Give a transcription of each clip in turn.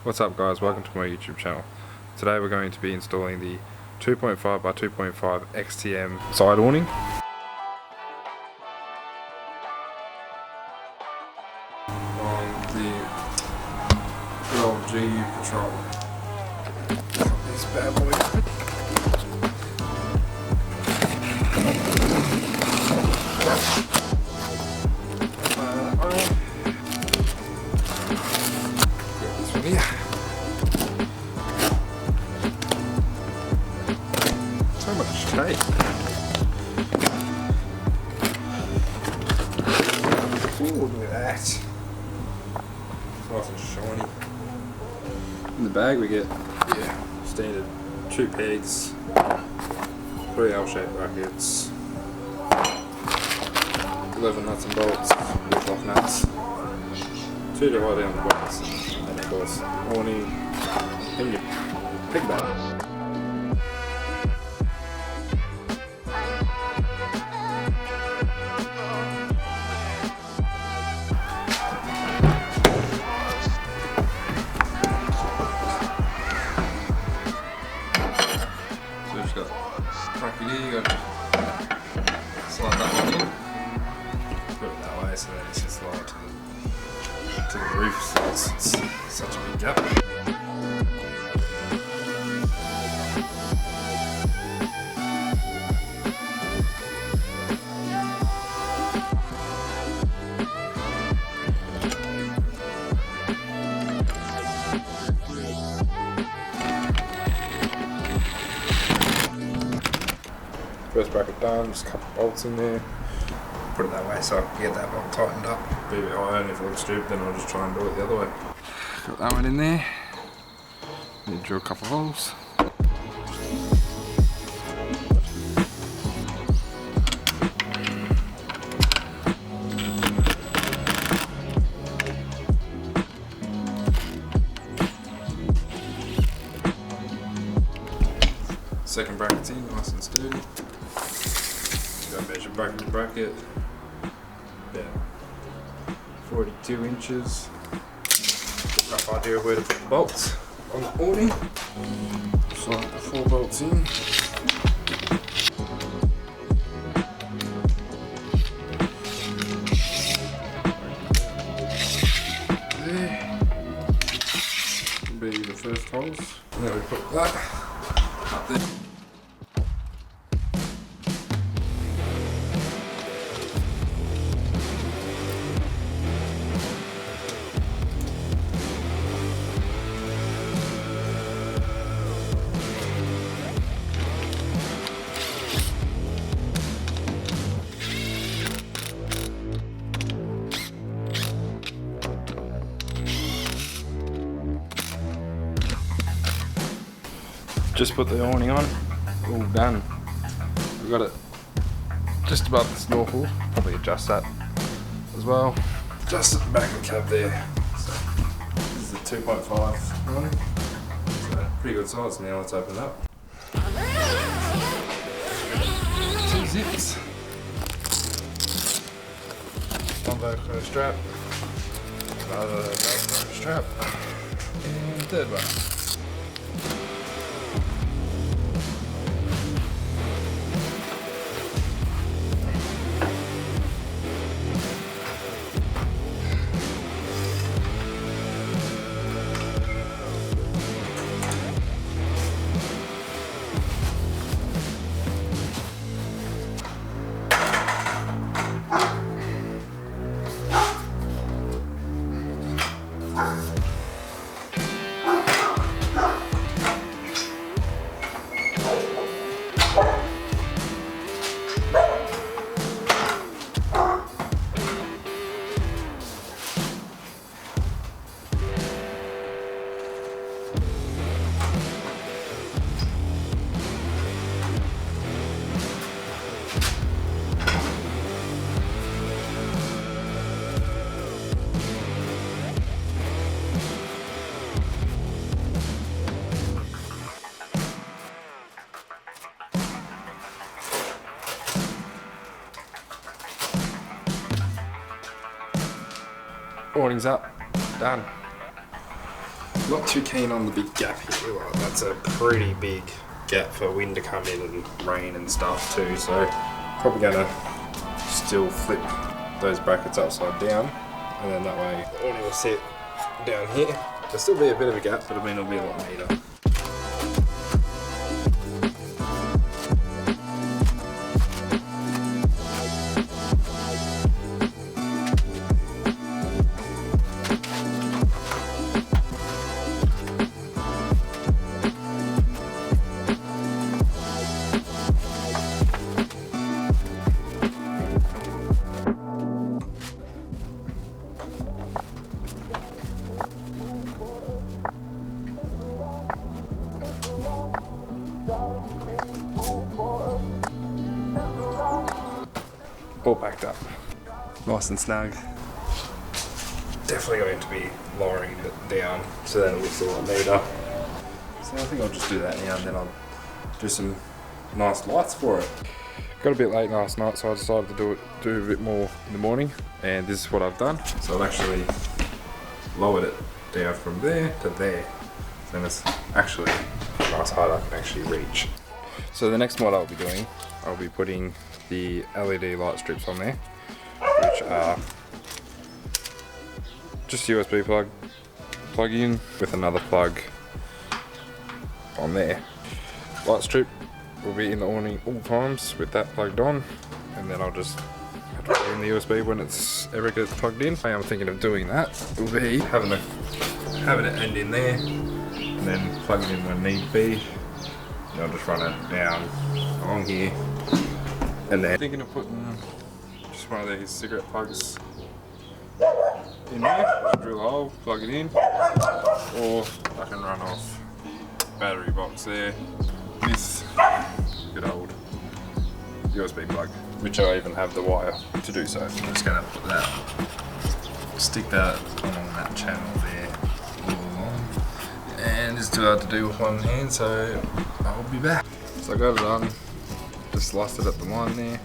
What's up guys, welcome to my YouTube channel. Today we're going to be installing the 2.5 by 2.5 XTM side awning. On the good old GU Patrol. This bad boy. So much tape. Ooh, look at that. It's nice and shiny. In the bag we get, standard 2 pegs, 3 L-shaped brackets, 11 nuts and bolts, with off nuts, 2 to hold down the bolts, and of course, awning, and your peg bag. Bracket here, you got to slide that one in, put it that way so that it's just slide to the roof, so it's such a big gap. First bracket done, just a couple of bolts in there. Put it that way so I can get that bolt tightened up. Be a bit higher, and if it looks stupid then I'll just try and do it the other way. Got that one in there. Need to drill a couple of holes. Second bracket's in, nice and sturdy. Go measure bracket to bracket, about 42 inches. Rough idea of where to put the bolts on the awning. Slide the 4 bolts in. There. Will be the first holes. And then we put that up there. Just put the awning on, all done. We've got it just above the snorkel, probably adjust that as well. Just at the back of the cab there. So this is the 2.5 awning. So pretty good size now, let's open it up. 2 zips. One Velcro strap, another Velcro strap, and third one. Awning's up, done. Not too keen on the big gap here. Like, that's a pretty big gap for wind to come in and rain and stuff too. So probably gonna still flip those brackets upside down, and then that way the awning will sit down here. There'll still be a bit of a gap, but I mean it'll be a lot neater. All packed up, nice and snug. Definitely going to be lowering it down so that it looks a lot neater. So I think I'll just do that now, and then I'll do some nice lights for it. Got a bit late last night, so I decided to do a bit more in the morning, and this is what I've done. So I've actually lowered it down from there to there. Then it's actually a nice height I can actually reach. So the next mod I'll be doing, I'll be putting the LED light strips on there, which are just USB plug in with another plug on there. Light strip will be in the awning all times with that plugged on, and then I'll just have to plug in the USB when it's ever gets plugged in. I'm thinking of doing that will be having it end in there, and then plug it in when need be. And I'll just run it down along here. And then thinking of putting just one of these cigarette plugs in there, just drill a hole, plug it in, or I can run off battery box there, this good old USB plug, which I even have the wire to do so. I'm just going to put that, stick that along that channel there, all along, and it's too hard to do with one hand, so I'll be back. So I got it done. Just sliced it up the line there.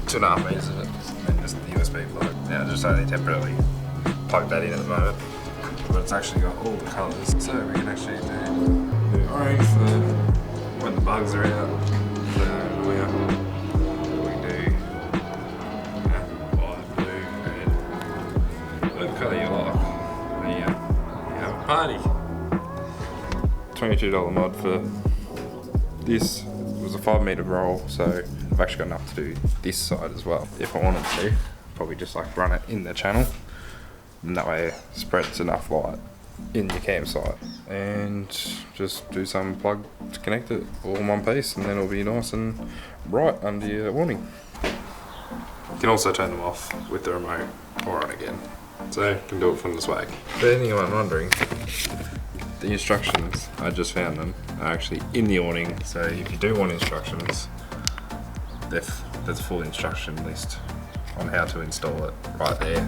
2.5 meters of it, and just the USB plug. Now just only temporarily plug that in at the moment, but it's actually got all the colours, so we can actually do orange for when the bugs are out. So we do white, blue, red, whatever colour you like. There you have a party. $22 mod for this. It was a 5 meter roll, so I've actually got enough to do this side as well. If I wanted to, probably just like run it in the channel, and that way it spreads enough light in your campsite, and just do some plug to connect it all in one piece, and then it'll be nice and bright under your awning. You can also turn them off with the remote or on again, so you can do it from the swag. For anyone wondering, the instructions, I just found them, are actually in the awning, so if you do want instructions, there's a full instruction list on how to install it right there.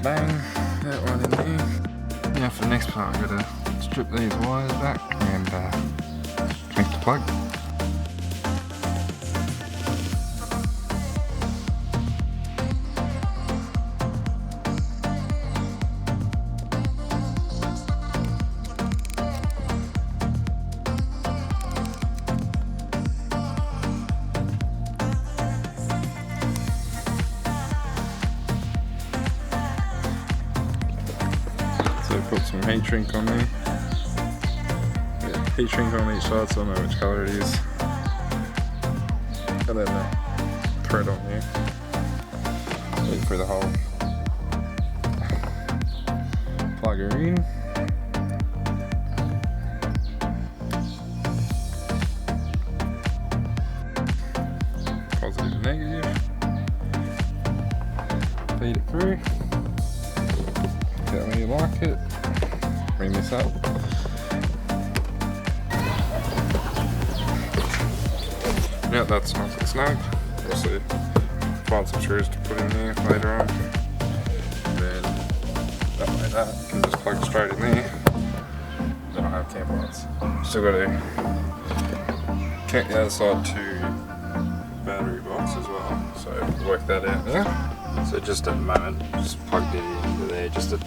Bang, that one in there. Now for the next part, I've got to strip these wires back and connect the plug. So put some heat shrink on there. Yeah, heat shrink on each side so I know which colour it is. And then the thread on here. Wait for the hole. Plug her in. Positive and negative. Feed it through. Get it when you like it. Bring this up. Yeah, that's nice and snug. Also, find some screws to put in there later on. And then that way that can just plug straight in there. Then I have Kmart. Still got to connect the other side to battery box as well, so work that out there. So just at the moment, just plugged it into there, just a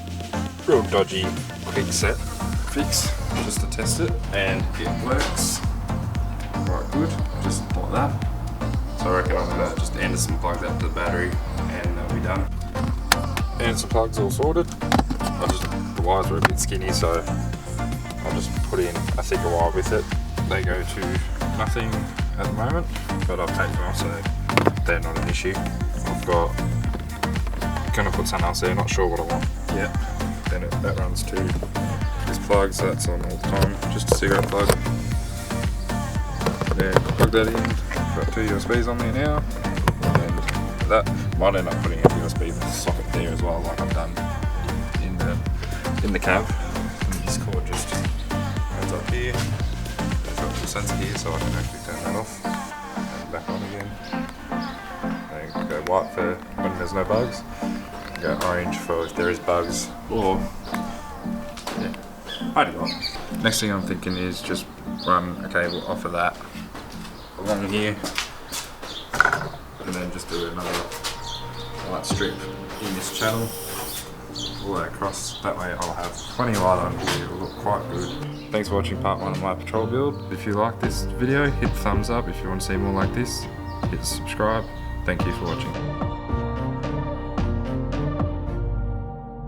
real dodgy quick set fix, just to test it, and it works quite good, just like that. So I reckon I'm gonna just Anderson plug that to the battery and that'll be done. Anderson plug's all sorted. The wires were a bit skinny, so I'll just put in a thicker wire with it. They go to nothing at the moment, but I've taken them off, so they're not an issue. I've got, gonna put something else there, not sure what I want yet. Then that runs to this plug, so that's on all the time, just a cigarette plug. Then plug that in. Got 2 USBs on there now, and that might end up putting a USB socket there as well, like I've done in the cab. And this cord just goes up here. It's got a sensor here, so I can actually turn that off and back on again. And go white for when there's no bugs. Go orange for if there is bugs, or yeah, I do. Next thing I'm thinking is just run a cable off of that along here, and then just do another light strip in this channel all the way across. That way I'll have plenty of light on here, it'll look quite good. Thanks for watching part 1 of my patrol build. If you like this video, hit thumbs up. If you want to see more like this, hit subscribe. Thank you for watching.